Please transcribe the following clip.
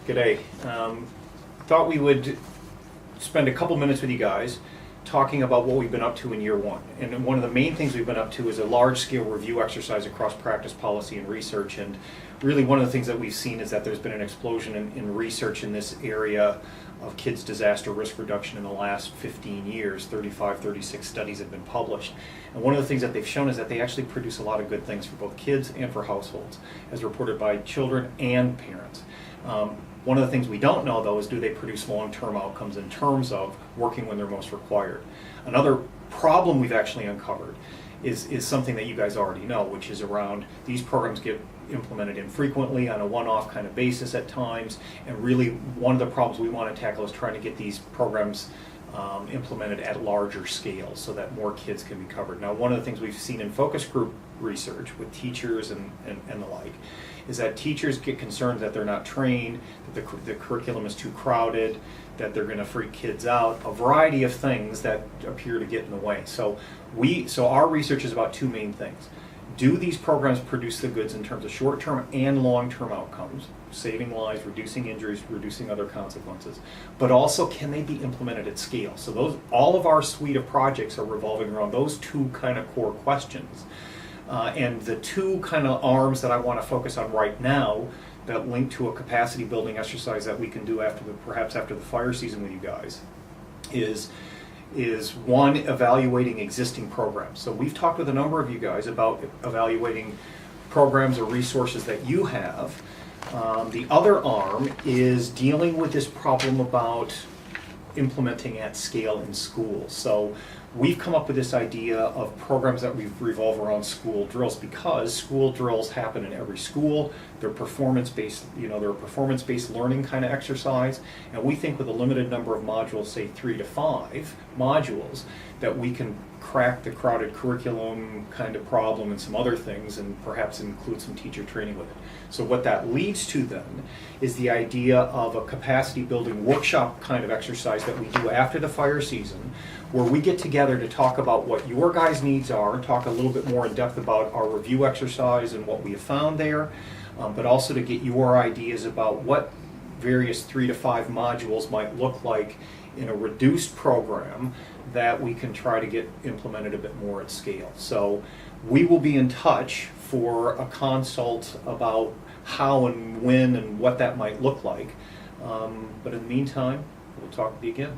G'day. Thought we would spend a couple minutes with you guys talking about what we've been up to in year one. And one of the main things we've been up to is a large-scale review exercise across practice, policy, and research. And really one of the things that we've seen is that there's been an explosion in research in this area of kids' disaster risk reduction in the last 15 years. 36 studies have been published. And one of the things that they've shown is that they actually produce a lot of good things for both kids and for households, as reported by children and parents. One of the things we don't know, though, is do they produce long-term outcomes in terms of working when they're most required. Another problem we've actually uncovered is something that you guys already know, which is around these programs get implemented infrequently on a one-off kind of basis at times, and really one of the problems we want to tackle is trying to get these programs implemented at larger scale so that more kids can be covered. Now, one of the things we've seen in focus group research with teachers and the like is that teachers get concerned that they're not trained, that the curriculum is too crowded, that they're going to freak kids out, a variety of things that appear to get in the way. So our research is about two main things. Do these programs produce the goods in terms of short-term and long-term outcomes, saving lives, reducing injuries, reducing other consequences, but also can they be implemented at scale? So all of our suite of projects are revolving around those two kind of core questions. And the two kind of arms that I want to focus on right now that link to a capacity building exercise that we can do perhaps after the fire season with you guys is one, evaluating existing programs. So we've talked with a number of you guys about evaluating programs or resources that you have. The other arm is dealing with this problem about implementing at scale in schools. So we've come up with this idea of programs that revolve around school drills, because school drills happen in every school. They're performance-based, they're a performance-based learning kind of exercise, and we think with a limited number of modules, say 3 to 5 modules, that we can crack the crowded curriculum kind of problem and some other things, and perhaps include some teacher training with it. So what that leads to then is the idea of a capacity building workshop kind of exercise that we do after the fire season, where we get together to talk about what your guys' needs are, and talk a little bit more in depth about our review exercise and what we have found there, but also to get your ideas about what various 3 to 5 modules might look like in a reduced program that we can try to get implemented a bit more at scale. So we will be in touch for a consult about how and when and what that might look like. But in the meantime, we'll talk with you again.